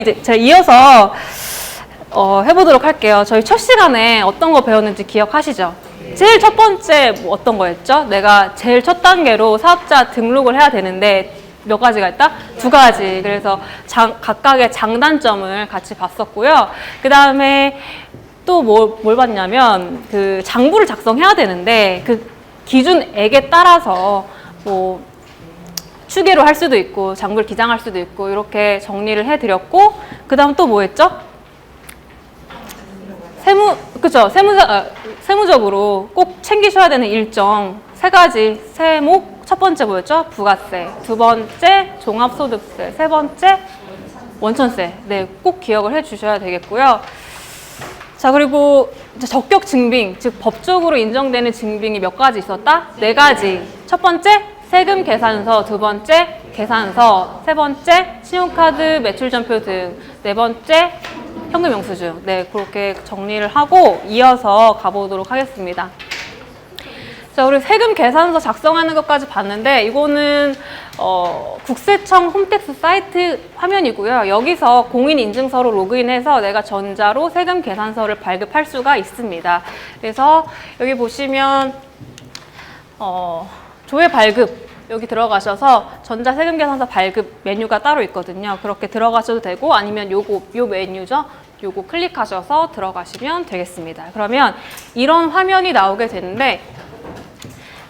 이제 제가 이어서 해보도록 할게요. 저희 첫 시간에 어떤 거 배웠는지 기억하시죠? 제일 첫 번째 뭐 어떤 거였죠? 내가 제일 첫 단계로 사업자 등록을 해야 되는데 몇 가지가 있다? 두 가지. 그래서 각각의 장단점을 같이 봤었고요. 그 다음에 또 뭘 봤냐면 그 장부를 작성해야 되는데 그 기준액에 따라서 뭐 추계로 할 수도 있고 장부를 기장할 수도 있고 이렇게 정리를 해드렸고 그 다음 또 뭐 했죠? 세무적으로 꼭 챙기셔야 되는 일정 세 가지 세목. 첫 번째 뭐였죠? 부가세, 두 번째 종합소득세, 세 번째 원천세. 네, 꼭 기억을 해주셔야 되겠고요. 자, 그리고 이제 적격 증빙, 즉 법적으로 인정되는 증빙이 몇 가지 있었다? 네 가지. 첫 번째 세금 계산서, 두 번째 계산서, 세 번째 신용카드 매출전표 등, 네 번째 현금 영수증. 네, 그렇게 정리를 하고 이어서 가보도록 하겠습니다. 자, 우리 세금 계산서 작성하는 것까지 봤는데 이거는 국세청 홈택스 사이트 화면이고요. 여기서 공인인증서로 로그인해서 내가 전자로 세금 계산서를 발급할 수가 있습니다. 그래서 여기 보시면 조회 발급 여기 들어가셔서 전자세금계산서 발급 메뉴가 따로 있거든요. 그렇게 들어가셔도 되고 아니면 요 메뉴죠. 요거 클릭하셔서 들어가시면 되겠습니다. 그러면 이런 화면이 나오게 되는데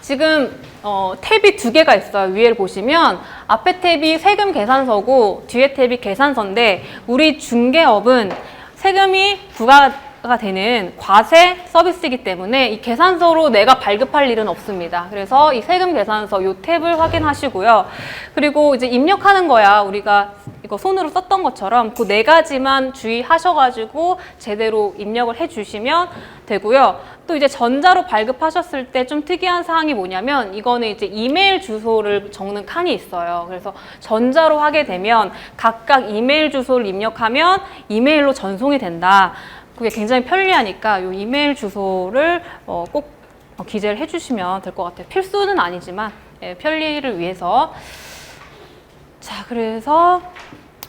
지금 탭이 두 개가 있어요. 위에 보시면 앞에 탭이 세금 계산서고 뒤에 탭이 계산서인데 우리 중개업은 세금이 부과가 되는 과세 서비스이기 때문에 이 계산서로 내가 발급할 일은 없습니다. 그래서 이 세금 계산서 요 탭을 확인하시고요. 그리고 이제 입력하는 거야. 우리가 이거 손으로 썼던 것처럼 그 네 가지만 주의하셔가지고 제대로 입력을 해주시면 되고요. 또 이제 전자로 발급하셨을 때 좀 특이한 사항이 뭐냐면 이거는 이제 이메일 주소를 적는 칸이 있어요. 그래서 전자로 하게 되면 각각 이메일 주소를 입력하면 이메일로 전송이 된다. 그게 굉장히 편리하니까 이 이메일 주소를 꼭 기재를 해주시면 될 것 같아요. 필수는 아니지만 편리를 위해서. 자, 그래서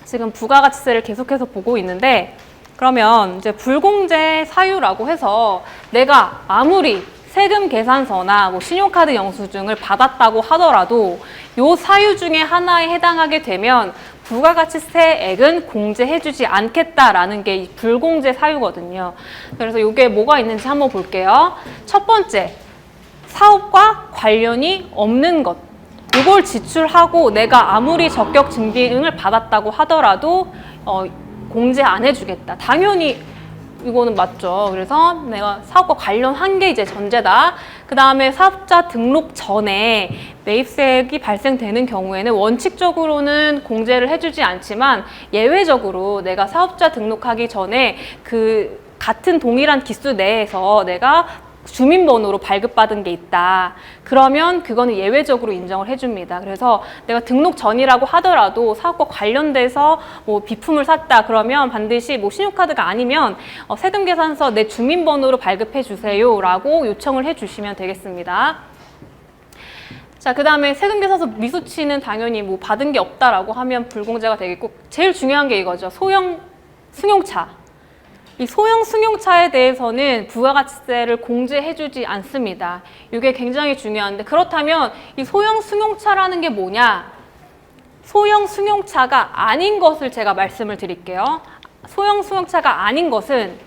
지금 부가가치세를 계속해서 보고 있는데 그러면 이제 불공제 사유라고 해서 내가 아무리 세금 계산서나 뭐 신용카드 영수증을 받았다고 하더라도 요 사유 중에 하나에 해당하게 되면 부가가치세액은 공제해주지 않겠다라는 게 이 불공제 사유거든요. 그래서 이게 뭐가 있는지 한번 볼게요. 첫 번째, 사업과 관련이 없는 것. 이걸 지출하고 내가 아무리 적격 증빙을 받았다고 하더라도 공제 안 해주겠다. 당연히 이거는 맞죠. 그래서 내가 사업과 관련한 게 이제 전제다. 그 다음에 사업자 등록 전에 매입세액이 발생되는 경우에는 원칙적으로는 공제를 해주지 않지만 예외적으로 내가 사업자 등록하기 전에 그 같은 동일한 기수 내에서 내가 주민번호로 발급받은 게 있다. 그러면 그거는 예외적으로 인정을 해줍니다. 그래서 내가 등록 전이라고 하더라도 사업과 관련돼서 뭐 비품을 샀다. 그러면 반드시 뭐 신용카드가 아니면 세금계산서 내 주민번호로 발급해 주세요 라고 요청을 해주시면 되겠습니다. 자, 그 다음에 세금계산서 미수치는 당연히 뭐 받은 게 없다라고 하면 불공제가 되겠고 제일 중요한 게 이거죠. 소형 승용차. 이 소형 승용차에 대해서는 부가가치세를 공제해주지 않습니다. 이게 굉장히 중요한데 그렇다면 이 소형 승용차라는 게 뭐냐? 소형 승용차가 아닌 것을 제가 말씀을 드릴게요. 소형 승용차가 아닌 것은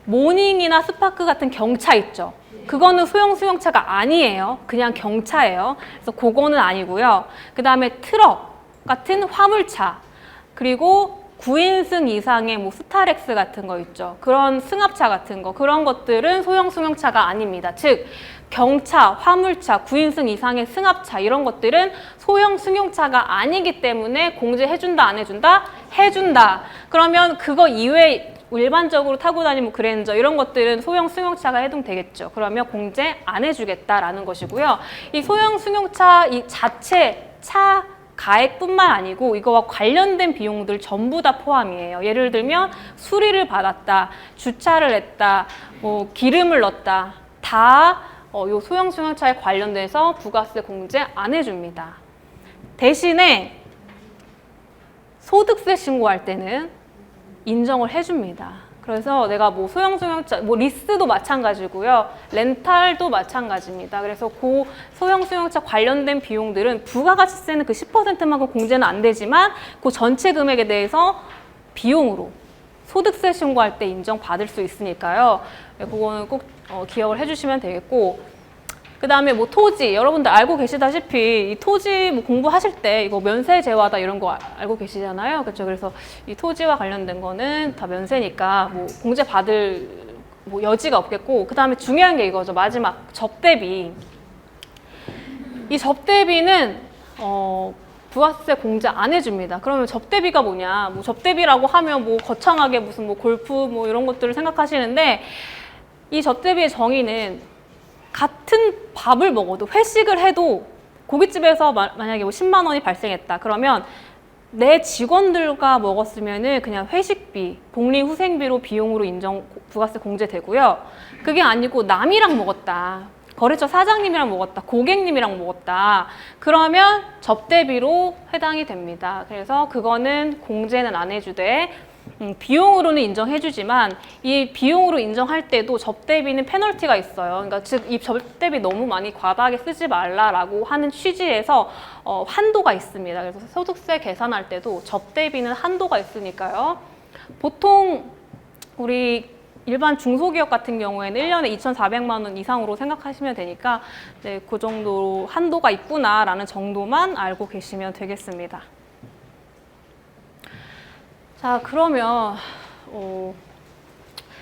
모닝이나 스파크 같은 경차 있죠. 그거는 소형 승용차가 아니에요. 그냥 경차예요. 그래서 그거는 아니고요. 그 다음에 트럭 같은 화물차 그리고 9인승 이상의 뭐 스타렉스 같은 거 있죠. 그런 승합차 같은 거 그런 것들은 소형 승용차가 아닙니다. 즉 경차, 화물차, 9인승 이상의 승합차 이런 것들은 소형 승용차가 아니기 때문에 공제해준다 안 해준다? 해준다. 그러면 그거 이외에 일반적으로 타고 다니는 그랜저 이런 것들은 소형 승용차가 해당되겠죠. 그러면 공제 안 해주겠다라는 것이고요. 이 소형 승용차 이 자체 차 가액뿐만 아니고 이거와 관련된 비용들 전부 다 포함이에요. 예를 들면 수리를 받았다, 주차를 했다, 뭐 기름을 넣었다. 다 요 소형 승용차에 관련돼서 부가세 공제 안 해줍니다. 대신에 소득세 신고할 때는 인정을 해줍니다. 그래서 내가 뭐 소형수용차, 뭐 리스도 마찬가지고요. 렌탈도 마찬가지입니다. 그래서 그 소형수용차 관련된 비용들은 부가가치세는 그 10%만큼 공제는 안 되지만 그 전체 금액에 대해서 비용으로 소득세 신고할 때 인정받을 수 있으니까요. 그거는 꼭 기억을 해주시면 되겠고, 그 다음에 뭐 토지, 여러분들 알고 계시다시피 이 토지 뭐 공부하실 때 이거 면세제화다 이런 거 알고 계시잖아요. 그렇죠? 그래서 이 토지와 관련된 거는 다 면세니까 뭐 공제 받을 뭐 여지가 없겠고, 그 다음에 중요한 게 이거죠. 마지막 접대비. 이 접대비는 부가세 공제 안 해줍니다. 그러면 접대비가 뭐냐? 뭐 접대비라고 하면 뭐 거창하게 무슨 뭐 골프 뭐 이런 것들을 생각하시는데, 이 접대비의 정의는 같은 밥을 먹어도 회식을 해도 고깃집에서 만약에 뭐 10만 원이 발생했다. 그러면 내 직원들과 먹었으면은 그냥 회식비, 복리후생비로 비용으로 인정 부가세 공제되고요. 그게 아니고 남이랑 먹었다. 거래처 사장님이랑 먹었다. 고객님이랑 먹었다. 그러면 접대비로 해당이 됩니다. 그래서 그거는 공제는 안 해주되 비용으로는 인정해주지만 이 비용으로 인정할 때도 접대비는 페널티가 있어요. 그러니까 즉 이 접대비 너무 많이 과다하게 쓰지 말라라고 하는 취지에서 한도가 있습니다. 그래서 소득세 계산할 때도 접대비는 한도가 있으니까요. 보통 우리 일반 중소기업 같은 경우에는 1년에 2,400만 원 이상으로 생각하시면 되니까 네, 그 정도 한도가 있구나라는 정도만 알고 계시면 되겠습니다. 자, 그러면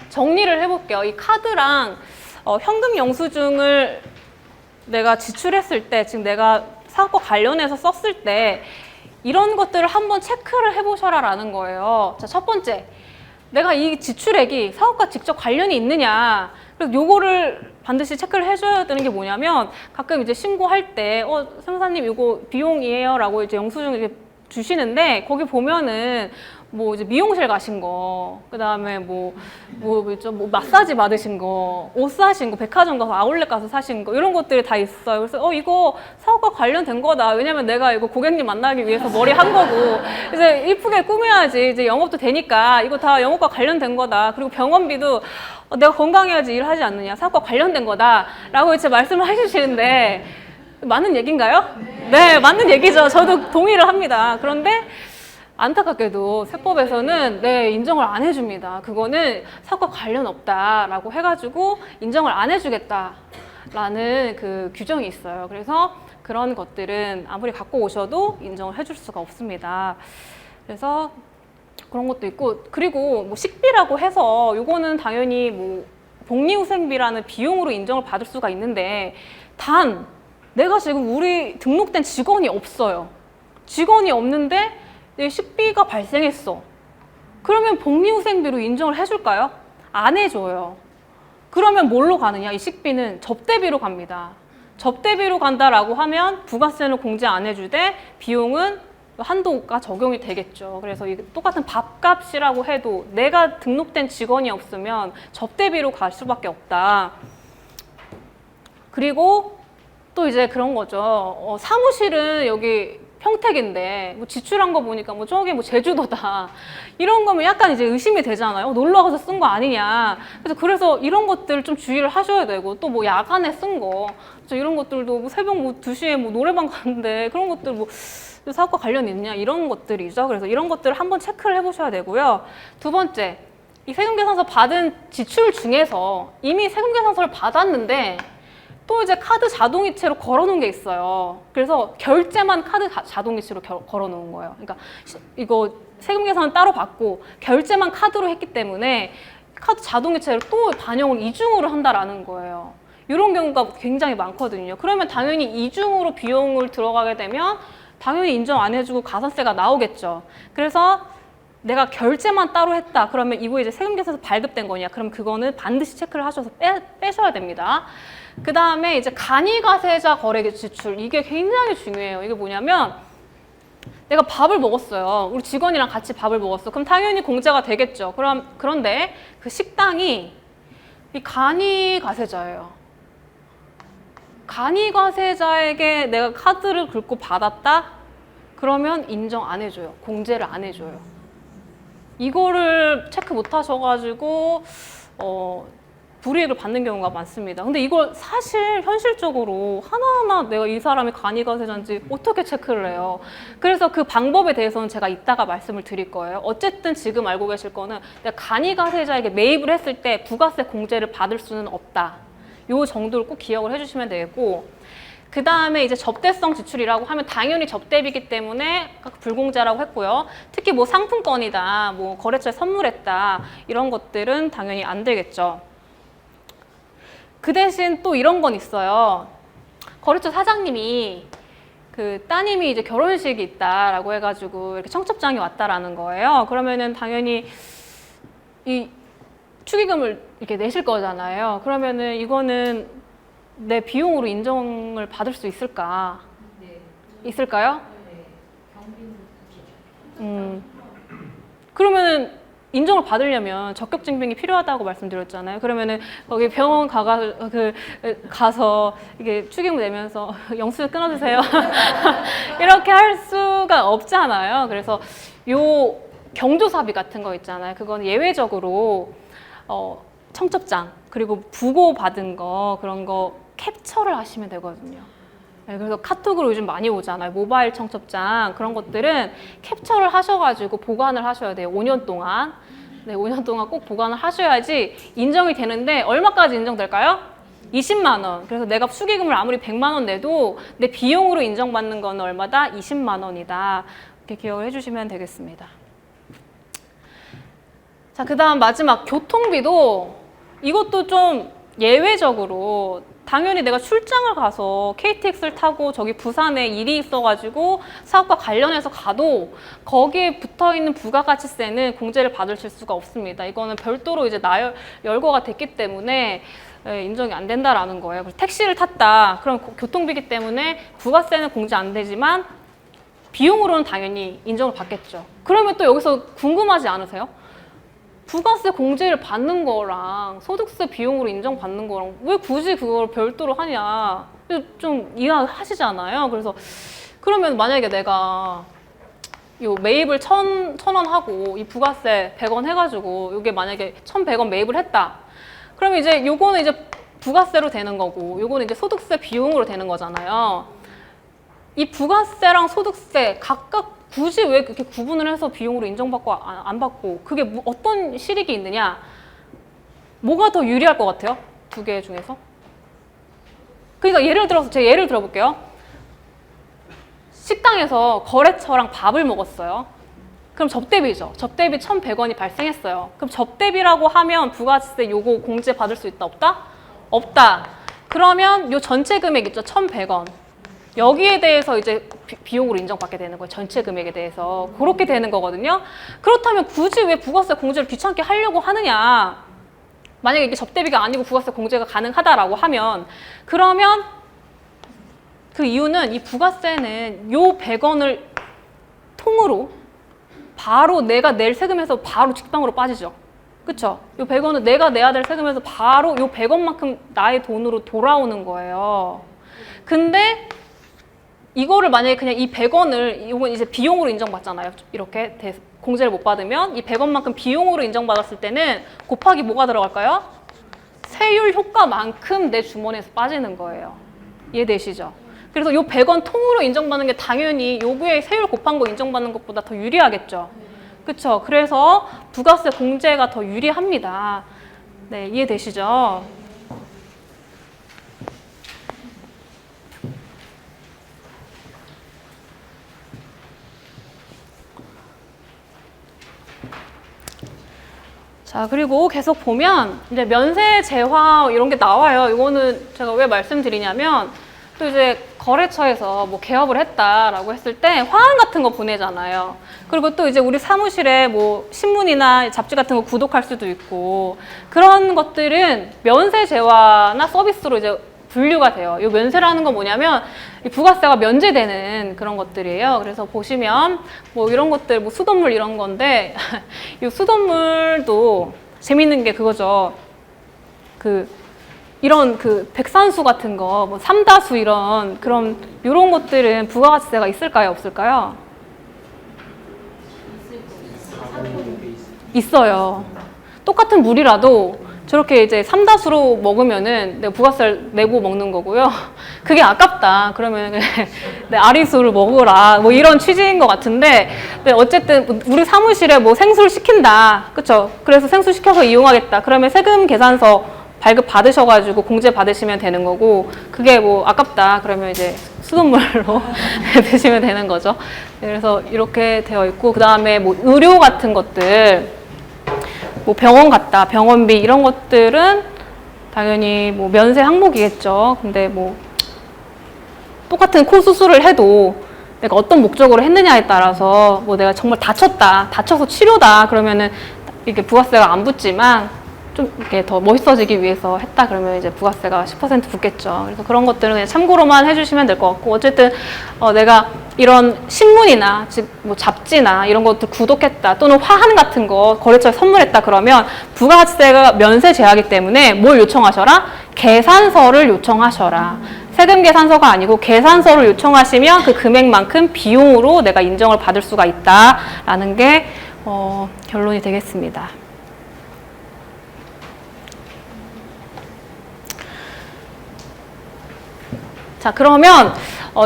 정리를 해볼게요. 이 카드랑 현금 영수증을 내가 지출했을 때, 지금 내가 사업과 관련해서 썼을 때 이런 것들을 한번 체크를 해보셔라라는 거예요. 자, 첫 번째, 내가 이 지출액이 사업과 직접 관련이 있느냐. 그래서 요거를 반드시 체크를 해줘야 되는 게 뭐냐면, 가끔 이제 신고할 때 세무사님 이거 비용이에요라고 이제 영수증 이렇게 주시는데, 거기 보면은 뭐 이제 미용실 가신 거, 그 다음에 뭐 마사지 받으신 거, 옷 사신 거, 백화점 가서 아울렛 가서 사신 거, 이런 것들이 다 있어요. 그래서 이거 사업과 관련된 거다. 왜냐면 내가 이거 고객님 만나기 위해서 머리 한 거고, 이제 이쁘게 꾸며야지 이제 영업도 되니까 이거 다 영업과 관련된 거다. 그리고 병원비도 내가 건강해야지 일하지 않느냐. 사업과 관련된 거다. 라고 이제 말씀을 해주시는데, 맞는 얘기인가요? 네, 맞는 얘기죠. 저도 동의를 합니다. 그런데 안타깝게도 세법에서는 네, 인정을 안 해줍니다. 그거는 사업과 관련 없다라고 해가지고 인정을 안 해주겠다라는 그 규정이 있어요. 그래서 그런 것들은 아무리 갖고 오셔도 인정을 해줄 수가 없습니다. 그래서 그런 것도 있고, 그리고 뭐 식비라고 해서 요거는 당연히 뭐 복리후생비라는 비용으로 인정을 받을 수가 있는데, 단 내가 지금 우리 등록된 직원이 없어요. 직원이 없는데 내 식비가 발생했어. 그러면 복리후생비로 인정을 해줄까요? 안 해줘요. 그러면 뭘로 가느냐? 이 식비는 접대비로 갑니다. 접대비로 간다라고 하면 부가세는 공제 안 해주되 비용은 한도가 적용이 되겠죠. 그래서 이 똑같은 밥값이라고 해도 내가 등록된 직원이 없으면 접대비로 갈 수밖에 없다. 그리고 또 이제 그런 거죠. 사무실은 여기 평택인데 뭐 지출한 거 보니까 뭐 저기 뭐 제주도다. 이런 거면 약간 이제 의심이 되잖아요. 놀러 가서 쓴 거 아니냐. 그래서 이런 것들 좀 주의를 하셔야 되고, 또 뭐 야간에 쓴 거, 이런 것들도 뭐 새벽 뭐 2시에 뭐 노래방 갔는데 그런 것들 뭐 사업과 관련이 있냐, 이런 것들이죠. 그래서 이런 것들을 한번 체크를 해보셔야 되고요. 두 번째, 이 세금계산서 받은 지출 중에서 이미 세금계산서를 받았는데 또 이제 카드 자동이체로 걸어놓은 게 있어요. 그래서 결제만 카드 자동이체로 걸어놓은 거예요. 그러니까 이거 세금계산은 따로 받고 결제만 카드로 했기 때문에 카드 자동이체로 또 반영을 이중으로 한다라는 거예요. 이런 경우가 굉장히 많거든요. 그러면 당연히 이중으로 비용을 들어가게 되면 당연히 인정 안 해주고 가산세가 나오겠죠. 그래서 내가 결제만 따로 했다. 그러면 이거 이제 세금계산서 발급된 거냐? 그럼 그거는 반드시 체크를 하셔서 빼셔야 됩니다. 그 다음에 이제 간이가세자 거래 지출, 이게 굉장히 중요해요. 이게 뭐냐면 내가 밥을 먹었어요. 우리 직원이랑 같이 밥을 먹었어. 그럼 당연히 공제가 되겠죠. 그런데 그 식당이 이 간이가세자예요. 간이가세자에게 내가 카드를 긁고 받았다? 그러면 인정 안 해줘요. 공제를 안 해줘요. 이거를 체크 못 하셔가지고 불이익을 받는 경우가 많습니다. 근데 이걸 사실 현실적으로 하나하나 내가 이 사람이 간이가세자인지 어떻게 체크를 해요? 그래서 그 방법에 대해서는 제가 이따가 말씀을 드릴 거예요. 어쨌든 지금 알고 계실 거는 내가 간이가세자에게 매입을 했을 때 부가세 공제를 받을 수는 없다. 요 정도를 꼭 기억을 해주시면 되겠고, 그 다음에 이제 접대성 지출이라고 하면 당연히 접대비이기 때문에 불공제라고 했고요. 특히 뭐 상품권이다, 뭐 거래처에 선물했다, 이런 것들은 당연히 안 되겠죠. 그 대신 또 이런 건 있어요. 거래처 사장님이 그 따님이 이제 결혼식이 있다라고 해가지고 이렇게 청첩장이 왔다라는 거예요. 그러면은 당연히 이 축의금을 이렇게 내실 거잖아요. 그러면은 이거는 내 비용으로 인정을 받을 수 있을까? 네. 있을까요? 네. 그러면은 인정을 받으려면 적격 증빙이 필요하다고 말씀드렸잖아요. 그러면은 거기 병원 가서 이게 축의금 내면서 영수증 끊어주세요. 이렇게 할 수가 없잖아요. 그래서 요 경조사비 같은 거 있잖아요. 그건 예외적으로 청첩장 그리고 부고 받은 거 그런 거 캡처를 하시면 되거든요. 네, 그래서 카톡으로 요즘 많이 오잖아요. 모바일 청첩장 그런 것들은 캡처를 하셔가지고 보관을 하셔야 돼요. 5년 동안. 네, 5년 동안 꼭 보관을 하셔야지 인정이 되는데 얼마까지 인정될까요? 20만 원. 그래서 내가 축의금을 아무리 100만 원 내도 내 비용으로 인정받는 건 얼마다? 20만 원이다. 이렇게 기억을 해주시면 되겠습니다. 자, 그 다음 마지막 교통비도 이것도 좀 예외적으로 당연히 내가 출장을 가서 KTX를 타고 저기 부산에 일이 있어가지고 사업과 관련해서 가도 거기에 붙어있는 부가가치세는 공제를 받으실 수가 없습니다. 이거는 별도로 이제 열거가 됐기 때문에 인정이 안 된다라는 거예요. 그래서 택시를 탔다. 그럼 교통비기 때문에 부가세는 공제 안 되지만 비용으로는 당연히 인정을 받겠죠. 그러면 또 여기서 궁금하지 않으세요? 부가세 공제를 받는 거랑 소득세 비용으로 인정받는 거랑 왜 굳이 그걸 별도로 하냐 좀 이해하시잖아요. 그래서 그러면 만약에 내가 요 매입을 1,000원 하고 이 부가세 100원 해가지고 이게 만약에 1,100원 매입을 했다. 그러면 이제 요거는 이제 부가세로 되는 거고 요거는 이제 소득세 비용으로 되는 거잖아요. 이 부가세랑 소득세 각각 굳이 왜 그렇게 구분을 해서 비용으로 인정받고 안 받고 그게 어떤 실익이 있느냐? 뭐가 더 유리할 것 같아요? 두 개 중에서? 그러니까 예를 들어서 제가 예를 들어볼게요. 식당에서 거래처랑 밥을 먹었어요. 그럼 접대비죠. 접대비 1,100원이 발생했어요. 그럼 접대비라고 하면 부가세 요거 공제 받을 수 있다 없다? 없다. 그러면 요 전체 금액 있죠. 1,100원. 여기에 대해서 이제 비용으로 인정받게 되는 거예요. 전체 금액에 대해서. 그렇게 되는 거거든요. 그렇다면 굳이 왜 부가세 공제를 귀찮게 하려고 하느냐. 만약에 이게 접대비가 아니고 부가세 공제가 가능하다라고 하면 그러면 그 이유는 이 부가세는 요 100원을 통으로 바로 내가 낼 세금에서 바로 직방으로 빠지죠. 그쵸? 요 100원은 내가 내야 될 세금에서 바로 요 100원만큼 나의 돈으로 돌아오는 거예요. 근데 이거를 만약에 그냥 이 100원을 이건 이제 비용으로 인정받잖아요. 이렇게 공제를 못 받으면 이 100원만큼 비용으로 인정받았을 때는 곱하기 뭐가 들어갈까요? 세율 효과만큼 내 주머니에서 빠지는 거예요. 이해되시죠? 그래서 요 100원 통으로 인정받는 게 당연히 요구에 세율 곱한 거 인정받는 것보다 더 유리하겠죠. 그쵸? 그래서 부가세 공제가 더 유리합니다. 네, 이해되시죠? 자, 그리고 계속 보면 이제 면세 제화 이런 게 나와요. 이거는 제가 왜 말씀드리냐면 또 이제 거래처에서 뭐 개업을 했다라고 했을 때 화환 같은 거 보내잖아요. 그리고 또 이제 우리 사무실에 뭐 신문이나 잡지 같은 거 구독할 수도 있고 그런 것들은 면세 제화나 서비스로 이제 분류가 돼요. 이 면세라는 건 뭐냐면 이 부가세가 면제되는 그런 것들이에요. 그래서 보시면 뭐 이런 것들, 뭐 수돗물 이런 건데 이 수돗물도 재밌는 게 그거죠. 이런 백산수 같은 거, 뭐 삼다수 이런 것들은 부가가치세가 있을까요, 없을까요? 있어요. 똑같은 물이라도 저렇게 이제 삼다수로 먹으면은 내가 부가세를 내고 먹는 거고요. 그게 아깝다. 그러면 내 아리수를 먹으라. 뭐 이런 취지인 것 같은데, 근데 어쨌든 우리 사무실에 뭐 생수를 시킨다. 그쵸? 그래서 생수 시켜서 이용하겠다. 그러면 세금 계산서 발급 받으셔가지고 공제 받으시면 되는 거고, 그게 뭐 아깝다. 그러면 이제 수돗물로 드시면 되는 거죠. 그래서 이렇게 되어 있고, 그 다음에 뭐 의료 같은 것들, 뭐 병원 갔다, 병원비 이런 것들은 당연히 뭐 면세 항목이겠죠. 근데 뭐 똑같은 코 수술을 해도 내가 어떤 목적으로 했느냐에 따라서 뭐 내가 정말 다쳐서 치료다 그러면은 이게 부가세가 안 붙지만 좀 이렇게 더 멋있어지기 위해서 했다 그러면 이제 부가세가 10% 붙겠죠. 그래서 그런 것들은 그냥 참고로만 해주시면 될 것 같고, 어쨌든 내가 이런 신문이나 뭐 잡지나 이런 것들 구독했다 또는 화한 같은 거 거래처에 선물했다 그러면 부가세가 면세 제하기 때문에 뭘 요청하셔라? 계산서를 요청하셔라. 세금 계산서가 아니고 계산서를 요청하시면 그 금액만큼 비용으로 내가 인정을 받을 수가 있다라는 게 결론이 되겠습니다. 자, 그러면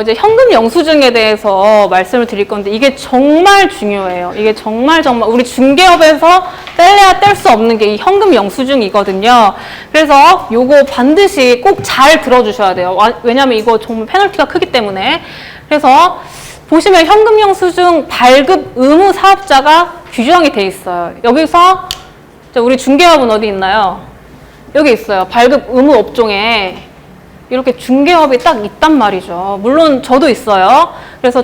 이제 현금 영수증에 대해서 말씀을 드릴 건데, 이게 정말 중요해요. 이게 정말 우리 중개업에서 뗄래야 뗄 수 없는 게 이 현금 영수증이거든요. 그래서 요거 반드시 꼭 잘 들어주셔야 돼요. 왜냐면 이거 정말 페널티가 크기 때문에. 그래서 보시면 현금 영수증 발급 의무 사업자가 규정이 돼 있어요. 여기서 우리 중개업은 어디 있나요? 여기 있어요. 발급 의무 업종에 이렇게 중개업이 딱 있단 말이죠. 물론 저도 있어요. 그래서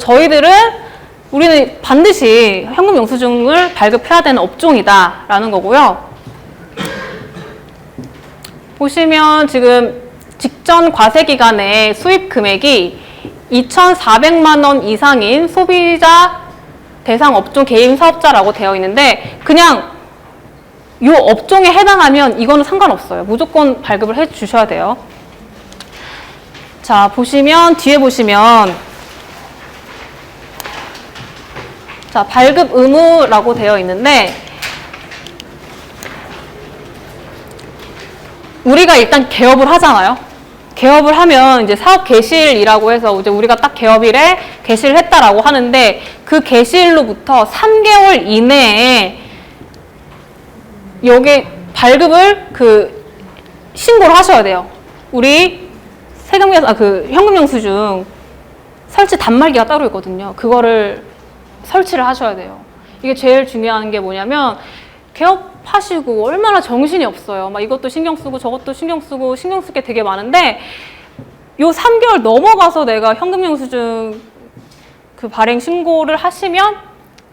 우리는 반드시 현금 영수증을 발급해야 되는 업종이다라는 거고요. 보시면 지금 직전 과세 기간에 수입 금액이 2,400만 원 이상인 소비자 대상 업종 개인 사업자라고 되어 있는데, 그냥 이 업종에 해당하면 이거는 상관없어요. 무조건 발급을 해 주셔야 돼요. 자, 뒤에 보시면, 자, 발급 의무라고 되어 있는데, 우리가 일단 개업을 하잖아요. 개업을 하면 이제 사업 개시일이라고 해서 이제 우리가 딱 개업일에 개시를 했다라고 하는데, 그 개시일로부터 3개월 이내에 여기 발급을 신고를 하셔야 돼요. 우리 현금 영수증 설치 단말기가 따로 있거든요. 그거를 설치를 하셔야 돼요. 이게 제일 중요한 게 뭐냐면, 개업하시고 얼마나 정신이 없어요. 막 이것도 신경 쓰고 저것도 신경 쓰고 신경 쓸 게 되게 많은데, 요 3개월 넘어가서 내가 현금 영수증 발행 신고를 하시면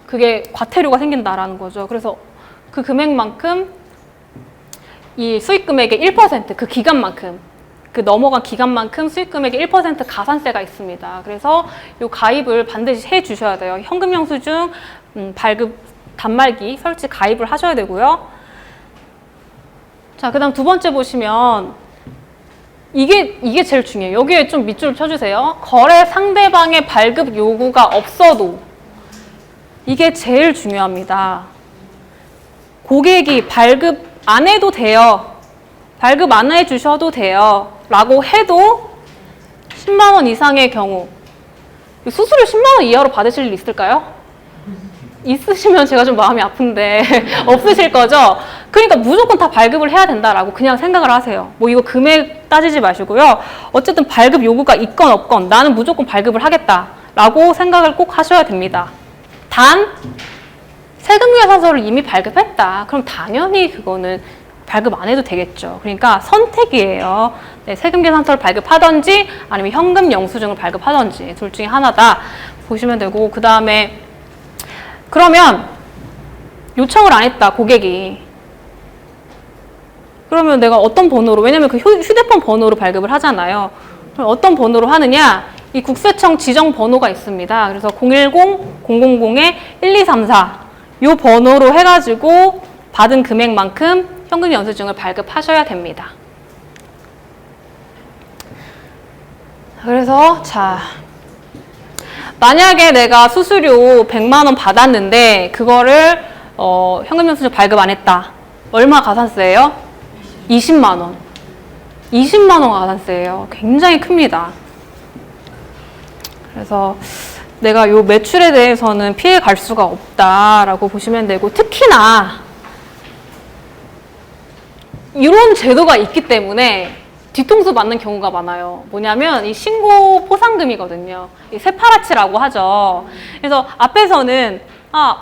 그게 과태료가 생긴다라는 거죠. 그래서 그 금액만큼 이 수익 금액의 1% 그 기간만큼, 그 넘어간 기간만큼 수익 금액의 1% 가산세가 있습니다. 그래서 이 가입을 반드시 해 주셔야 돼요. 현금 영수증 발급 단말기 설치 가입을 하셔야 되고요. 자, 그다음 두 번째 보시면 이게 제일 중요해요. 여기에 좀 밑줄을 쳐주세요. 거래 상대방의 발급 요구가 없어도, 이게 제일 중요합니다. 고객이 발급 안 해도 돼요. 발급 안 해주셔도 돼요. 라고 해도 10만 원 이상의 경우, 수수료 10만 원 이하로 받으실 일 있을까요? 있으시면 제가 좀 마음이 아픈데 없으실 거죠? 그러니까 무조건 다 발급을 해야 된다라고 그냥 생각을 하세요. 뭐 이거 금액 따지지 마시고요. 어쨌든 발급 요구가 있건 없건 나는 무조건 발급을 하겠다라고 생각을 꼭 하셔야 됩니다. 단 세금계산서를 이미 발급했다. 그럼 당연히 그거는 발급 안 해도 되겠죠. 그러니까 선택이에요. 네, 세금계산서를 발급하든지 아니면 현금 영수증을 발급하든지 둘 중에 하나다 보시면 되고, 그 다음에 그러면 요청을 안 했다, 고객이. 그러면 내가 어떤 번호로, 왜냐면 그 휴대폰 번호로 발급을 하잖아요. 그럼 어떤 번호로 하느냐? 이 국세청 지정 번호가 있습니다. 그래서 010-000-1234 이 번호로 해가지고 받은 금액만큼 현금 영수증을 발급하셔야 됩니다. 그래서 자, 만약에 내가 수수료 100만 원 받았는데 그거를 현금영수증 발급 안 했다. 얼마 가산세예요? 20만 원. 20만 원 가산세예요. 굉장히 큽니다. 그래서 내가 요 매출에 대해서는 피해 갈 수가 없다라고 보시면 되고, 특히나 이런 제도가 있기 때문에 뒤통수 맞는 경우가 많아요. 뭐냐면 이 신고 포상금이거든요. 이 세파라치라고 하죠. 그래서 앞에서는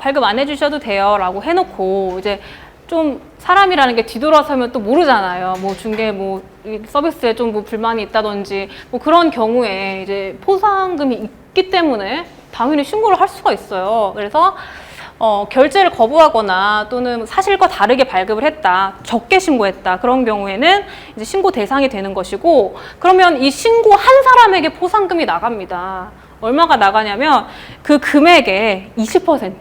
발급 안 해주셔도 돼요 라고 해놓고, 이제 좀 사람이라는 게 뒤돌아서면 또 모르잖아요. 뭐 중개 뭐 서비스에 좀 뭐 불만이 있다든지 뭐 그런 경우에 이제 포상금이 있기 때문에 당연히 신고를 할 수가 있어요. 그래서 결제를 거부하거나 또는 사실과 다르게 발급을 했다, 적게 신고했다, 그런 경우에는 이제 신고 대상이 되는 것이고, 그러면 이 신고한 사람에게 포상금이 나갑니다. 얼마가 나가냐면 그 금액의 20%.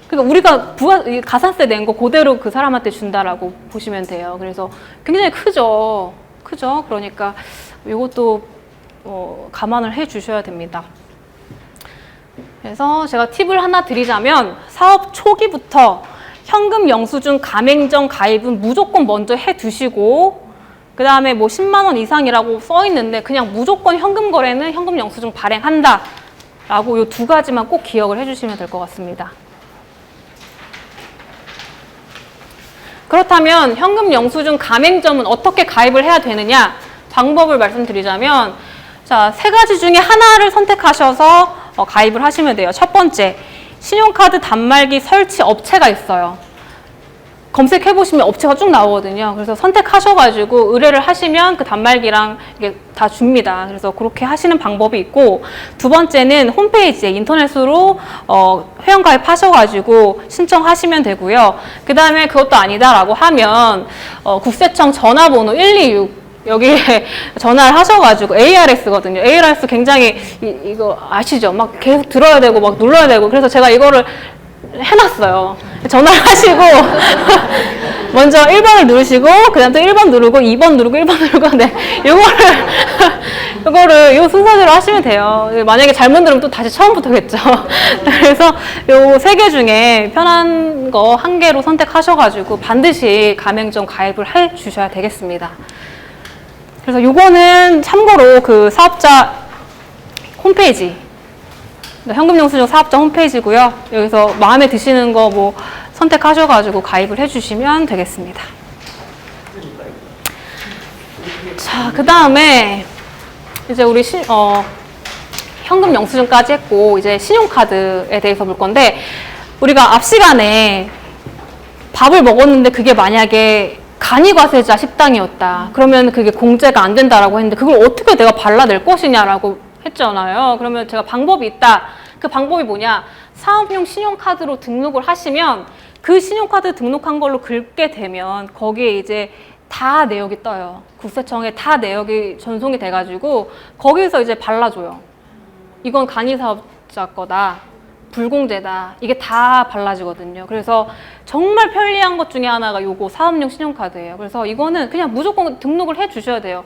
그러니까 우리가 가산세 낸 거 그대로 그 사람한테 준다라고 보시면 돼요. 그래서 굉장히 크죠. 그러니까 이것도 감안을 해 주셔야 됩니다. 그래서 제가 팁을 하나 드리자면, 사업 초기부터 현금 영수증 가맹점 가입은 무조건 먼저 해 두시고, 그 다음에 뭐 10만 원 이상이라고 써 있는데 그냥 무조건 현금 거래는 현금 영수증 발행한다 라고 이 두 가지만 꼭 기억을 해 주시면 될 것 같습니다. 그렇다면 현금 영수증 가맹점은 어떻게 가입을 해야 되느냐, 방법을 말씀드리자면, 자, 세 가지 중에 하나를 선택하셔서 가입을 하시면 돼요. 첫 번째, 신용카드 단말기 설치 업체가 있어요. 검색해보시면 업체가 쭉 나오거든요. 그래서 선택하셔가지고 의뢰를 하시면 그 단말기랑 이게 다 줍니다. 그래서 그렇게 하시는 방법이 있고, 두 번째는 홈페이지에 인터넷으로 회원가입 하셔가지고 신청하시면 되고요. 그 다음에 그것도 아니다라고 하면 국세청 전화번호 126 여기에 전화를 하셔가지고, ARS거든요. ARS 굉장히 이거 아시죠? 막 계속 들어야 되고 막 눌러야 되고, 그래서 제가 이거를 해놨어요. 전화를 하시고 먼저 1번을 누르시고 그 다음 또 1번 누르고 2번 누르고 1번 누르고, 네, 요거를 요 순서대로 하시면 돼요. 만약에 잘못 누르면 또 다시 처음부터겠죠. 그래서 요 세 개 중에 편한 거 한 개로 선택하셔가지고 반드시 가맹점 가입을 해 주셔야 되겠습니다. 그래서 요거는 참고로 그 사업자 홈페이지, 현금영수증 사업자 홈페이지고요. 여기서 마음에 드시는 거 뭐 선택하셔가지고 가입을 해주시면 되겠습니다. 자, 그 다음에 이제 우리 현금영수증까지 했고, 이제 신용카드에 대해서 볼 건데, 우리가 앞 시간에 밥을 먹었는데 그게 만약에 간이과세자 식당이었다. 그러면 그게 공제가 안 된다라고 했는데 그걸 어떻게 내가 발라낼 것이냐라고 했잖아요. 그러면 제가 방법이 있다. 그 방법이 뭐냐? 사업용 신용카드로 등록을 하시면 그 신용카드 등록한 걸로 긁게 되면 거기에 이제 다 내역이 떠요. 국세청에 다 내역이 전송이 돼가지고 거기서 이제 발라줘요. 이건 간이사업자 거다, 불공제다, 이게 다 발라지거든요. 그래서 정말 편리한 것 중에 하나가 요거 사업용 신용카드예요. 그래서 이거는 그냥 무조건 등록을 해 주셔야 돼요.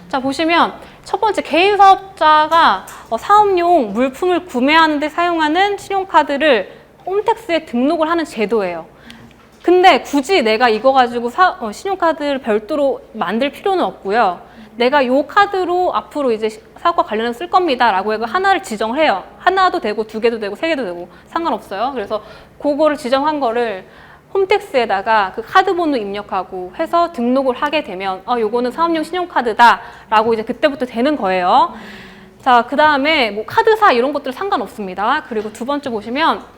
자, 보시면 첫 번째, 개인 사업자가 사업용 물품을 구매하는 데 사용하는 신용카드를 홈택스에 등록을 하는 제도예요. 근데 굳이 내가 이거 가지고 신용카드를 별도로 만들 필요는 없고요. 내가 요 카드로 앞으로 이제 사업과 관련해서 쓸 겁니다 라고 해서 하나를 지정을 해요. 하나도 되고 두 개도 되고 세 개도 되고 상관없어요. 그래서 그거를 지정한 거를 홈택스에다가 그 카드 번호 입력하고 해서 등록을 하게 되면 요거는 사업용 신용카드다 라고 이제 그때부터 되는 거예요. 자, 그 다음에 뭐 카드사 이런 것들 상관없습니다. 그리고 두 번째 보시면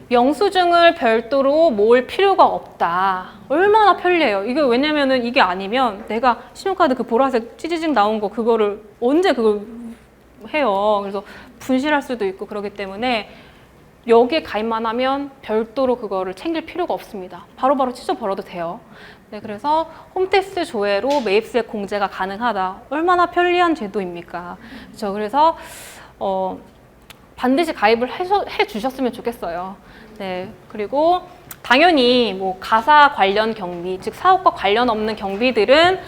영수증을 별도로 모을 필요가 없다. 얼마나 편리해요. 이게 왜냐면은 이게 아니면 내가 신용카드 그 보라색 찌지직 나온 거 그거를 언제 그걸 해요. 그래서 분실할 수도 있고 그러기 때문에 여기에 가입만 하면 별도로 그거를 챙길 필요가 없습니다. 바로바로 찢어 버려도 돼요. 네, 그래서 홈택스 조회로 매입세액 공제가 가능하다. 얼마나 편리한 제도입니까? 그렇죠. 그래서 반드시 가입을 해 주셨으면 좋겠어요. 네, 그리고 당연히 뭐 가사 관련 경비, 즉 사업과 관련 없는 경비들은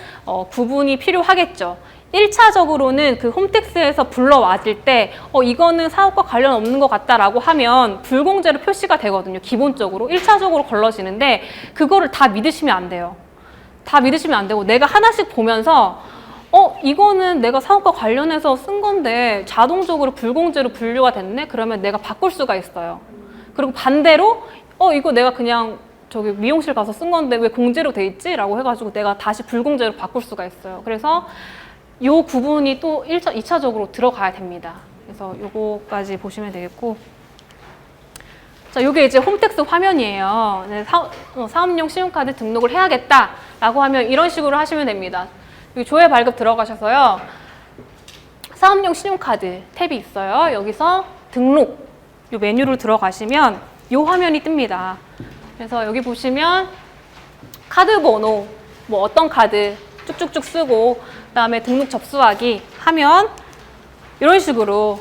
구분이 필요하겠죠. 1차적으로는 그 홈택스에서 불러와질 때 이거는 사업과 관련 없는 것 같다라고 하면 불공제로 표시가 되거든요. 기본적으로 1차적으로 걸러지는데 그거를 다 믿으시면 안 돼요. 다 믿으시면 안 되고 내가 하나씩 보면서 이거는 내가 사업과 관련해서 쓴 건데 자동적으로 불공제로 분류가 됐네? 그러면 내가 바꿀 수가 있어요. 그리고 반대로 이거 내가 그냥 저기 미용실 가서 쓴 건데 왜 공제로 돼 있지? 라고 해가지고 내가 다시 불공제로 바꿀 수가 있어요. 그래서 요 구분이 또 2차적으로 들어가야 됩니다. 그래서 요거까지 보시면 되겠고. 자, 요게 이제 홈택스 화면이에요. 네, 사업용 신용카드 등록을 해야겠다라고 하면 이런 식으로 하시면 됩니다. 여기 조회 발급 들어가셔서요. 사업용 신용카드 탭이 있어요. 여기서 등록 요 메뉴로 들어가시면 요 화면이 뜹니다. 그래서 여기 보시면 카드 번호, 뭐 어떤 카드 쭉쭉쭉 쓰고 그다음에 등록 접수하기 하면 이런 식으로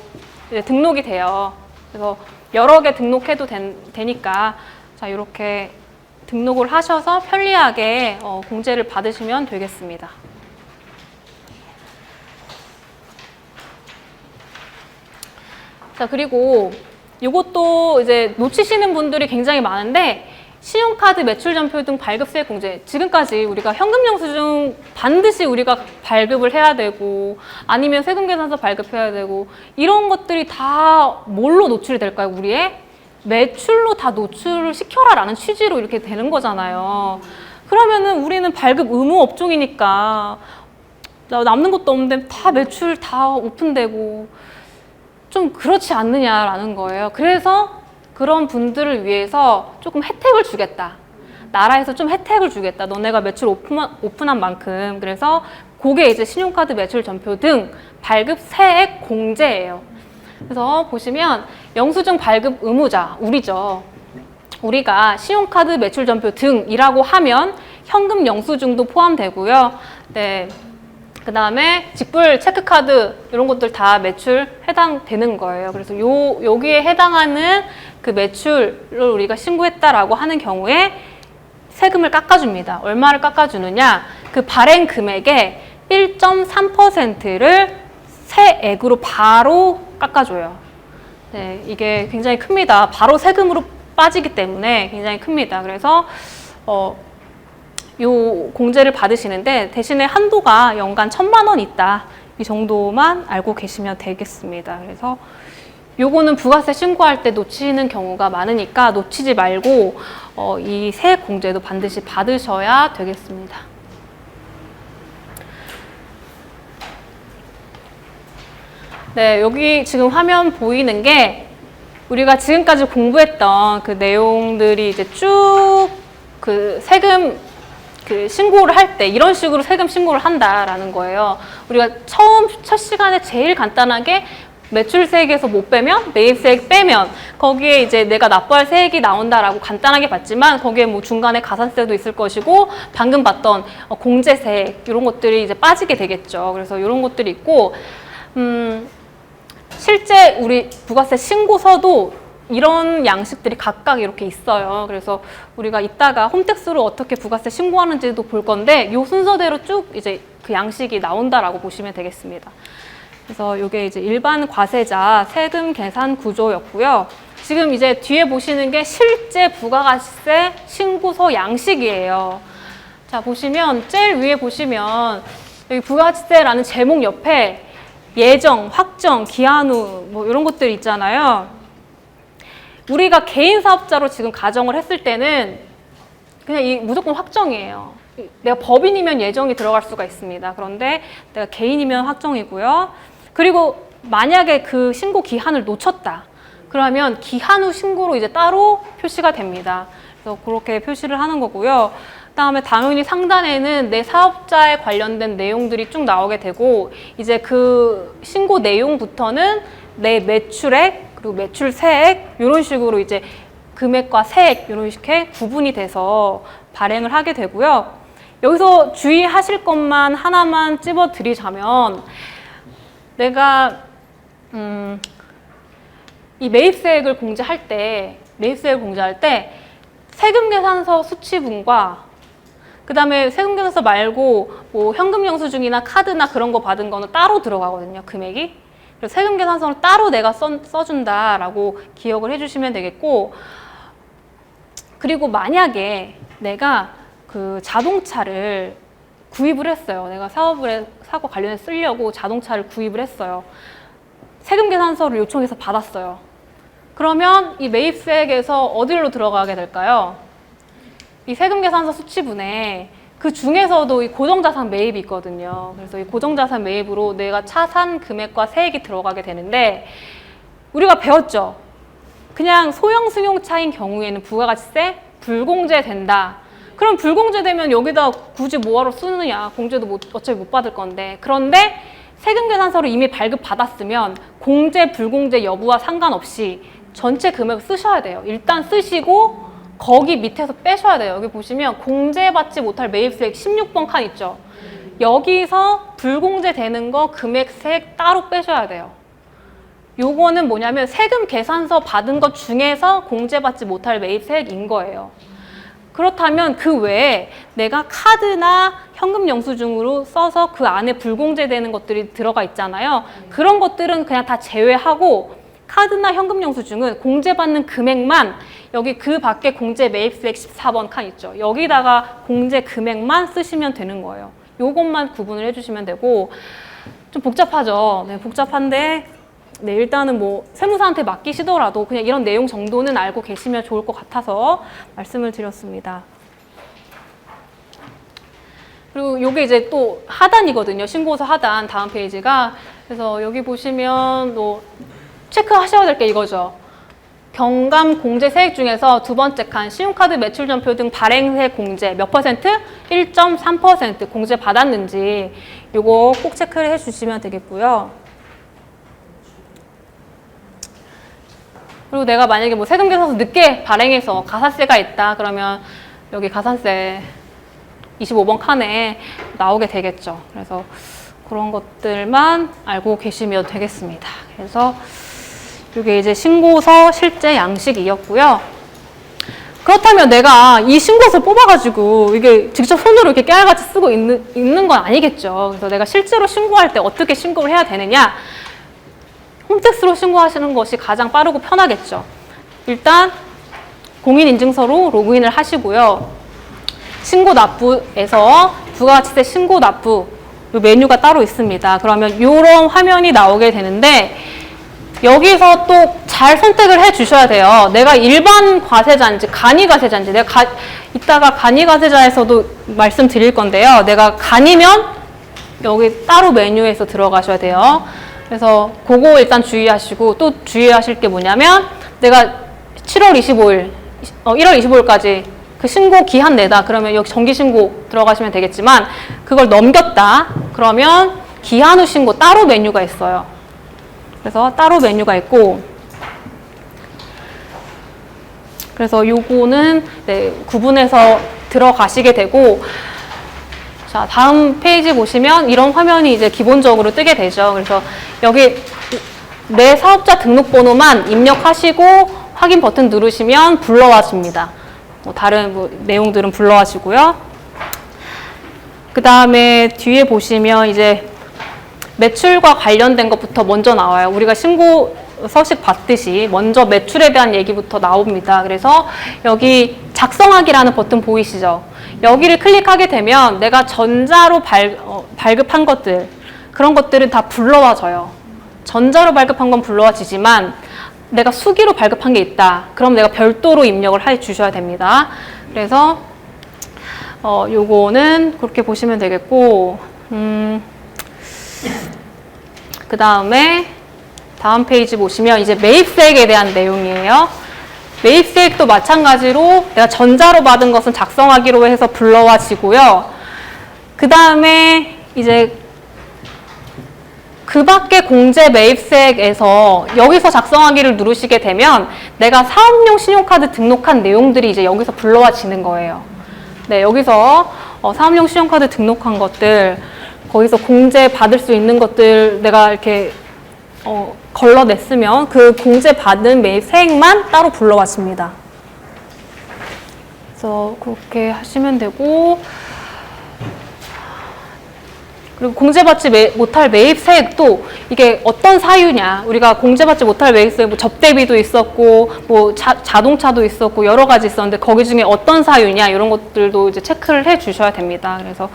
이제 등록이 돼요. 그래서 여러 개 등록해도 되니까 자 이렇게 등록을 하셔서 편리하게 공제를 받으시면 되겠습니다. 자 그리고 이것도 이제 놓치시는 분들이 굉장히 많은데 신용카드 매출전표 등 발급세 공제 지금까지 우리가 현금영수증 반드시 우리가 발급을 해야 되고 아니면 세금계산서 발급해야 되고 이런 것들이 다 뭘로 노출이 될까요? 우리의 매출로 다 노출을 시켜라 라는 취지로 이렇게 되는 거잖아요. 그러면은 우리는 발급 의무 업종이니까 남는 것도 없는데 다 매출 다 오픈되고 좀 그렇지 않느냐라는 거예요. 그래서 그런 분들을 위해서 조금 혜택을 주겠다. 나라에서 좀 혜택을 주겠다. 너네가 매출 오픈한 만큼. 그래서 그게 이제 신용카드 매출 전표 등 발급 세액 공제예요. 그래서 보시면 영수증 발급 의무자, 우리죠. 우리가 신용카드 매출 전표 등이라고 하면 현금 영수증도 포함되고요. 네. 그 다음에 직불 체크카드 이런 것들 다 매출 해당되는 거예요. 그래서 여기에 해당하는 그 매출을 우리가 신고했다라고 하는 경우에 세금을 깎아줍니다. 얼마를 깎아주느냐? 그 발행 금액의 1.3%를 세액으로 바로 깎아줘요. 네, 이게 굉장히 큽니다. 바로 세금으로 빠지기 때문에 굉장히 큽니다. 그래서 요 공제를 받으시는데 대신에 한도가 연간 1,000만 원 있다. 이 정도만 알고 계시면 되겠습니다. 그래서 요거는 부가세 신고할 때 놓치는 경우가 많으니까 놓치지 말고 이 세액 공제도 반드시 받으셔야 되겠습니다. 네, 여기 지금 화면 보이는 게 우리가 지금까지 공부했던 그 내용들이 이제 쭉 그 세금 그 신고를 할 때 이런 식으로 세금 신고를 한다라는 거예요. 우리가 첫 시간에 제일 간단하게 매출세액에서 못 빼면 매입세액 빼면 거기에 이제 내가 납부할 세액이 나온다라고 간단하게 봤지만 거기에 뭐 중간에 가산세도 있을 것이고 방금 봤던 공제세액 이런 것들이 이제 빠지게 되겠죠. 그래서 이런 것들이 있고 실제 우리 부가세 신고서도 이런 양식들이 각각 이렇게 있어요. 그래서 우리가 이따가 홈택스로 어떻게 부가세 신고하는지도 볼 건데 이 순서대로 쭉 이제 그 양식이 나온다라고 보시면 되겠습니다. 그래서 이게 이제 일반 과세자 세금 계산 구조였고요. 지금 이제 뒤에 보시는 게 실제 부가가치세 신고서 양식이에요. 자, 보시면 제일 위에 보시면 여기 부가가치세라는 제목 옆에 예정, 확정, 기한 후 뭐 이런 것들 있잖아요. 우리가 개인 사업자로 지금 가정을 했을 때는 그냥 무조건 확정이에요. 내가 법인이면 예정이 들어갈 수가 있습니다. 그런데 내가 개인이면 확정이고요. 그리고 만약에 그 신고 기한을 놓쳤다. 그러면 기한 후 신고로 이제 따로 표시가 됩니다. 그래서 그렇게 표시를 하는 거고요. 그다음에 당연히 상단에는 내 사업자에 관련된 내용들이 쭉 나오게 되고 이제 그 신고 내용부터는 내 매출액 그리고 매출세액 이런 식으로 이제 금액과 세액 이런 식의 구분이 돼서 발행을 하게 되고요. 여기서 주의하실 것만 하나만 찝어드리자면 내가 이 매입세액을 공제할 때 세금계산서 수치분과 그 다음에 세금계산서 말고 뭐 현금 영수증이나 카드나 그런 거 받은 거는 따로 들어가거든요, 금액이. 그래서 세금계산서는 따로 내가 써준다라고 기억을 해주시면 되겠고, 그리고 만약에 내가 그 자동차를 구입을 했어요. 내가 사고 관련해서 쓰려고 자동차를 구입을 했어요. 세금계산서를 요청해서 받았어요. 그러면 이 매입세액에서 어디로 들어가게 될까요? 이 세금계산서 수치분에 그 중에서도 이 고정자산 매입이 있거든요. 그래서 이 고정자산 매입으로 내가 차 산 금액과 세액이 들어가게 되는데, 우리가 배웠죠? 그냥 소형 승용차인 경우에는 부가가치세 불공제된다. 그럼 불공제되면 여기다 굳이 뭐하러 쓰느냐. 공제도 어차피 못 받을 건데. 그런데 세금계산서를 이미 발급받았으면 공제, 불공제 여부와 상관없이 전체 금액을 쓰셔야 돼요. 일단 쓰시고 거기 밑에서 빼셔야 돼요. 여기 보시면 공제받지 못할 매입세액 16번 칸 있죠. 여기서 불공제되는 거 금액 세액 따로 빼셔야 돼요. 요거는 뭐냐면 세금 계산서 받은 것 중에서 공제받지 못할 매입세액인 거예요. 그렇다면 그 외에 내가 카드나 현금 영수증으로 써서 그 안에 불공제되는 것들이 들어가 있잖아요. 그런 것들은 그냥 다 제외하고, 카드나 현금 영수증은 공제받는 금액만, 여기 그 밖에 공제 매입세액 14번 칸 있죠. 여기다가 공제 금액만 쓰시면 되는 거예요. 요것만 구분을 해주시면 되고, 좀 복잡하죠. 네, 복잡한데, 네, 일단은 뭐 세무사한테 맡기시더라도 그냥 이런 내용 정도는 알고 계시면 좋을 것 같아서 말씀을 드렸습니다. 그리고 요게 이제 또 하단이거든요. 신고서 하단, 다음 페이지가. 그래서 여기 보시면 또 체크하셔야 될 게 이거죠. 경감 공제 세액 중에서 두 번째 칸 신용카드 매출 전표 등 발행세 공제 몇 퍼센트? 1.3% 공제 받았는지 요거 꼭 체크를 해주시면 되겠고요. 그리고 내가 만약에 뭐 세금계산서 늦게 발행해서 가산세가 있다 그러면 여기 가산세 25번 칸에 나오게 되겠죠. 그래서 그런 것들만 알고 계시면 되겠습니다. 그래서 이게 이제 신고서 실제 양식이었고요. 그렇다면 내가 이 신고서를 뽑아가지고 이게 직접 손으로 이렇게 깨알같이 쓰고 있는 건 아니겠죠. 그래서 내가 실제로 신고할 때 어떻게 신고를 해야 되느냐? 홈택스로 신고하시는 것이 가장 빠르고 편하겠죠. 일단 공인인증서로 로그인을 하시고요. 신고납부에서 부가가치세 신고납부 이 메뉴가 따로 있습니다. 그러면 이런 화면이 나오게 되는데, 여기서 또 잘 선택을 해 주셔야 돼요. 내가 일반 과세자인지 간이과세자인지, 내가 이따가 간이과세자에서도 말씀드릴 건데요. 내가 간이면 여기 따로 메뉴에서 들어가셔야 돼요. 그래서 그거 일단 주의하시고, 또 주의하실 게 뭐냐면, 내가 7월 25일, 1월 25일까지 그 신고 기한 내다 그러면 여기 정기신고 들어가시면 되겠지만, 그걸 넘겼다 그러면 기한 후 신고 따로 메뉴가 있어요. 그래서 따로 메뉴가 있고, 그래서 요거는 네, 구분해서 들어가시게 되고, 자, 다음 페이지 보시면 이런 화면이 이제 기본적으로 뜨게 되죠. 그래서 여기 내 사업자 등록번호만 입력하시고 확인 버튼 누르시면 불러와집니다. 뭐 다른 뭐 내용들은 불러와지고요. 그 다음에 뒤에 보시면 이제 매출과 관련된 것부터 먼저 나와요. 우리가 신고 서식 봤듯이 먼저 매출에 대한 얘기부터 나옵니다. 그래서 여기 작성하기라는 버튼 보이시죠? 여기를 클릭하게 되면 내가 전자로 발급한 것들, 그런 것들은 다 불러와져요. 전자로 발급한 건 불러와지지만 내가 수기로 발급한 게 있다. 그럼 내가 별도로 입력을 해 주셔야 됩니다. 그래서 요거는 그렇게 보시면 되겠고, 그 다음에 다음 페이지 보시면 이제 매입세액에 대한 내용이에요. 매입세액도 마찬가지로 내가 전자로 받은 것은 작성하기로 해서 불러와지고요. 그 다음에 이제 그 밖에 공제 매입세액에서 여기서 작성하기를 누르시게 되면 내가 사업용 신용카드 등록한 내용들이 이제 여기서 불러와지는 거예요. 네, 여기서 사업용 신용카드 등록한 것들, 거기서 공제 받을 수 있는 것들 내가 이렇게 걸러냈으면 그 공제 받은 매입세액만 따로 불러왔습니다. 그래서 그렇게 하시면 되고, 그리고 공제받지 못할 매입세액도 이게 어떤 사유냐. 우리가 공제받지 못할 매입세액, 뭐 접대비도 있었고, 뭐 자동차도 있었고, 여러 가지 있었는데 거기 중에 어떤 사유냐, 이런 것들도 이제 체크를 해 주셔야 됩니다. 그래서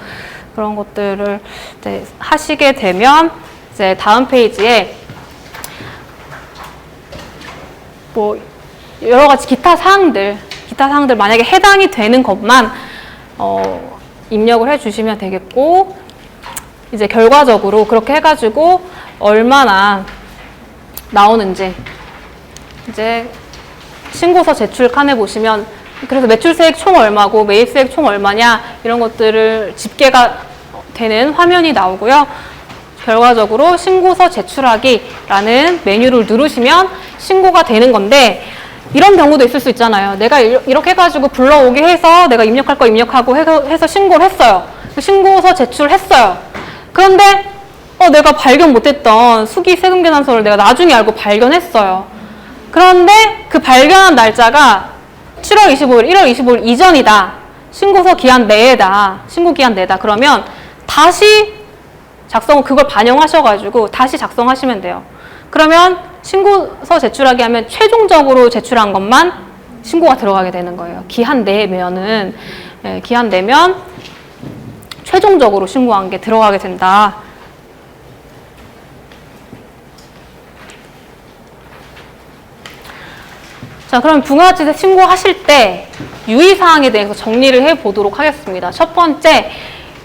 그런 것들을 이제 하시게 되면 이제 다음 페이지에 뭐 여러 가지 기타 사항들 만약에 해당이 되는 것만 입력을 해 주시면 되겠고, 이제 결과적으로 그렇게 해가지고 얼마나 나오는지 이제 신고서 제출 칸에 보시면, 그래서 매출세액 총 얼마고 매입세액 총 얼마냐 이런 것들을 집계가 되는 화면이 나오고요. 결과적으로 신고서 제출하기라는 메뉴를 누르시면 신고가 되는 건데, 이런 경우도 있을 수 있잖아요. 내가 이렇게 해가지고 불러오게 해서 내가 입력할 거 입력하고 해서 신고를 했어요. 신고서 제출했어요. 그런데 내가 발견 못했던 수기 세금 계산서를 내가 나중에 알고 발견했어요. 그런데 그 발견한 날짜가 7월 25일, 1월 25일 이전이다. 신고서 기한 내에다. 신고 기한 내다. 그러면 다시 그걸 반영하셔가지고 다시 작성하시면 돼요. 그러면 신고서 제출하기 하면 최종적으로 제출한 것만 신고가 들어가게 되는 거예요. 기한 내면은, 기한 내면 최종적으로 신고한 게 들어가게 된다. 자, 그럼 부가가치세 신고하실 때 유의사항에 대해서 정리를 해보도록 하겠습니다. 첫 번째,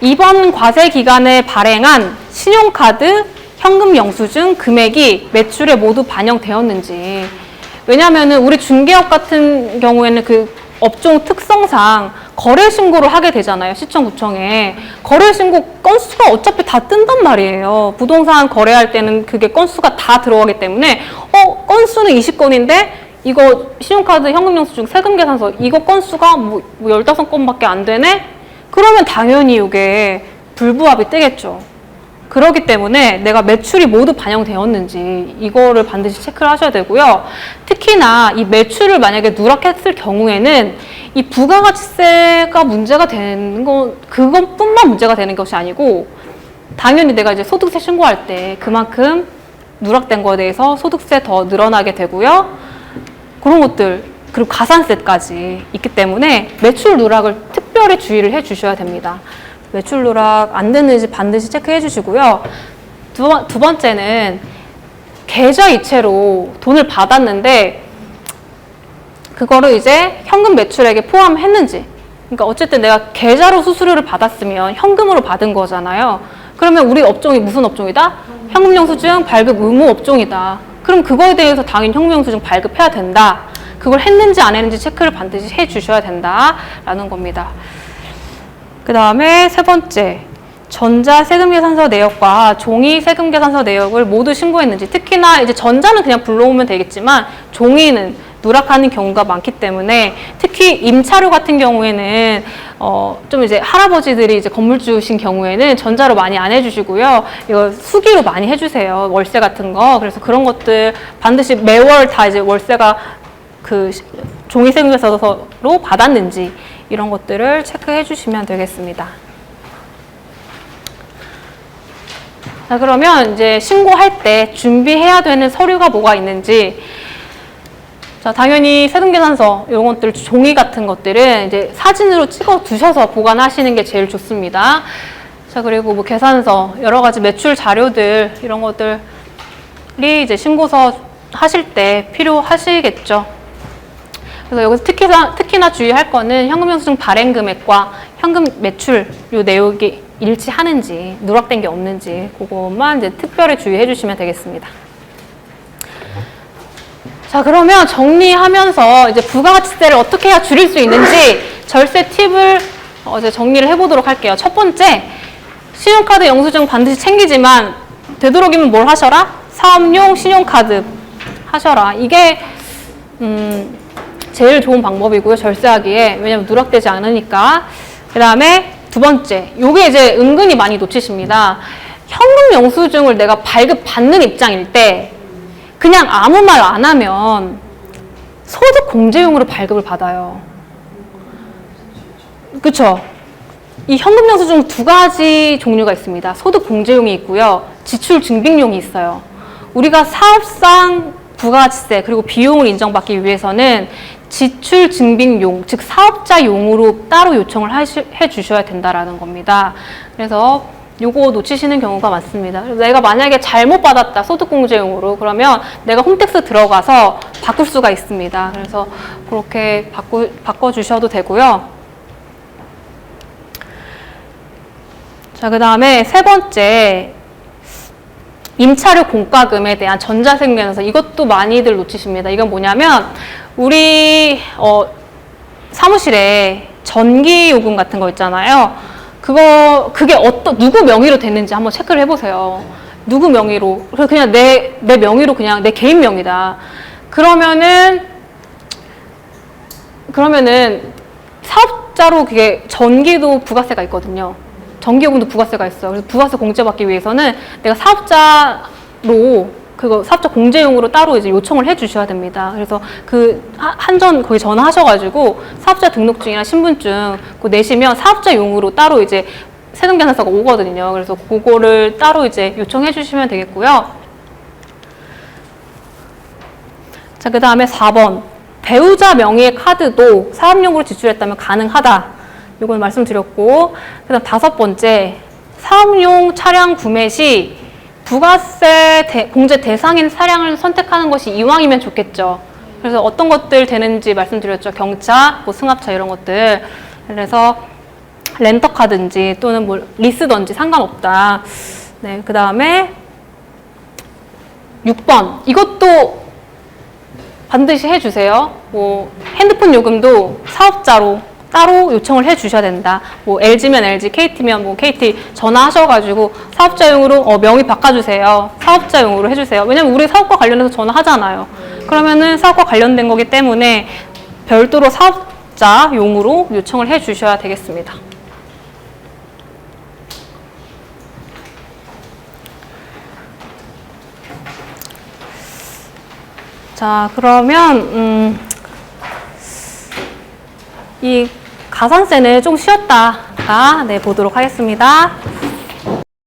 이번 과세 기간에 발행한 신용카드, 현금 영수증 금액이 매출에 모두 반영되었는지. 왜냐면은 우리 중개업 같은 경우에는 그 업종 특성상 거래 신고를 하게 되잖아요. 시청구청에. 거래 신고 건수가 어차피 다 뜬단 말이에요. 부동산 거래할 때는 그게 건수가 다 들어가기 때문에 건수는 20건인데 이거 신용카드, 현금영수증, 세금계산서 이거 건수가 뭐 15건밖에 안 되네? 그러면 당연히 이게 불부합이 뜨겠죠. 그렇기 때문에 내가 매출이 모두 반영되었는지 이거를 반드시 체크를 하셔야 되고요. 특히나 이 매출을 만약에 누락했을 경우에는 이 부가가치세가 문제가 되는 그것뿐만 문제가 되는 것이 아니고, 당연히 내가 이제 소득세 신고할 때 그만큼 누락된 거에 대해서 소득세 더 늘어나게 되고요. 그런 것들, 그리고 가산세까지 있기 때문에 매출 누락을 특별히 주의를 해 주셔야 됩니다. 매출 누락 안 됐는지 반드시 체크해 주시고요. 두 번째는 계좌 이체로 돈을 받았는데 그거를 이제 현금 매출액에 포함했는지. 그러니까 어쨌든 내가 계좌로 수수료를 받았으면 현금으로 받은 거잖아요. 그러면 우리 업종이 무슨 업종이다? 현금영수증 발급 의무 업종이다. 그럼 그거에 대해서 당연히 현금영수증 발급해야 된다. 그걸 했는지 안 했는지 체크를 반드시 해 주셔야 된다라는 겁니다. 그 다음에 세 번째, 전자 세금계산서 내역과 종이 세금계산서 내역을 모두 신고했는지. 특히나 이제 전자는 그냥 불러오면 되겠지만 종이는 누락하는 경우가 많기 때문에, 특히 임차료 같은 경우에는 좀 이제 할아버지들이 이제 건물주신 경우에는 전자로 많이 안 해주시고요. 이거 수기로 많이 해주세요. 월세 같은 거. 그래서 그런 것들 반드시 매월 다 이제 월세가 그 종이 세금계산서로 받았는지 이런 것들을 체크해 주시면 되겠습니다. 자, 그러면 이제 신고할 때 준비해야 되는 서류가 뭐가 있는지. 자, 당연히 세금계산서 이런 것들, 종이 같은 것들은 이제 사진으로 찍어 두셔서 보관하시는 게 제일 좋습니다. 자, 그리고 뭐 계산서, 여러 가지 매출 자료들 이런 것들이 이제 신고서 하실 때 필요하시겠죠. 그래서 여기서 특히나 주의할 거는 현금영수증 발행 금액과 현금 매출 요 내역이 일치하는지, 누락된 게 없는지 그것만 이제 특별히 주의해 주시면 되겠습니다. 자, 그러면 정리하면서 이제 부가가치세를 어떻게 해야 줄일 수 있는지 절세 팁을 이제 정리를 해보도록 할게요. 첫 번째, 신용카드 영수증 반드시 챙기지만 되도록이면 뭘 하셔라? 사업용 신용카드 하셔라. 이게 제일 좋은 방법이고요. 절세하기에. 왜냐면 누락되지 않으니까. 그 다음에 두 번째, 요게 이제 은근히 많이 놓치십니다. 현금 영수증을 내가 발급받는 입장일 때 그냥 아무 말 안 하면 소득 공제용으로 발급을 받아요. 그쵸? 이 현금영수증 두 가지 종류가 있습니다. 소득공제용이 있고요. 지출증빙용이 있어요. 우리가 사업상 부가가치세 그리고 비용을 인정받기 위해서는 지출증빙용, 즉 사업자용으로 따로 요청을 해 주셔야 된다라는 겁니다. 그래서 요거 놓치시는 경우가 많습니다. 내가 만약에 잘못 받았다, 소득공제용으로, 그러면 내가 홈택스 들어가서 바꿀 수가 있습니다. 그래서 그렇게 바꿔주셔도 되고요. 자, 그 다음에 세 번째, 임차료 공과금에 대한 전자세금계산서. 이것도 많이들 놓치십니다. 이건 뭐냐면 우리 사무실에 전기요금 같은 거 있잖아요. 그게 누구 명의로 됐는지 한번 체크를 해보세요. 누구 명의로. 그래서 그냥 내 명의로 그냥 내 개인 명의다. 그러면은 사업자로 그게 전기도 부가세가 있거든요. 전기요금도 부가세가 있어요. 그래서 부가세 공제받기 위해서는 내가 사업자로 사업자 공제용으로 따로 이제 요청을 해 주셔야 됩니다. 그래서 한전 거기 전화하셔가지고 사업자 등록증이나 신분증 그거 내시면 사업자용으로 따로 이제 세금계산서가 오거든요. 그래서 그거를 따로 이제 요청해 주시면 되겠고요. 자, 그 다음에 4번. 배우자 명의의 카드도 사업용으로 지출했다면 가능하다. 이걸 말씀드렸고, 그 다음 5번째, 사업용 차량 구매 시 부가세 공제 대상인 차량을 선택하는 것이 이왕이면 좋겠죠. 그래서 어떤 것들 되는지 말씀드렸죠. 경차, 뭐 승합차 이런 것들. 그래서 렌터카든지 또는 뭐 리스든지 상관없다. 네, 그 다음에 6번. 이것도 반드시 해주세요. 뭐 핸드폰 요금도 사업자로 따로 요청을 해 주셔야 된다. 뭐 LG면 LG, KT면 뭐 KT 전화하셔가지고 사업자용으로 명의 바꿔주세요. 사업자용으로 해주세요. 왜냐면 우리 사업과 관련해서 전화하잖아요. 그러면은 사업과 관련된 거기 때문에 별도로 사업자용으로 요청을 해 주셔야 되겠습니다. 자, 그러면 이 가산세는 좀 쉬었다가 보도록 하겠습니다.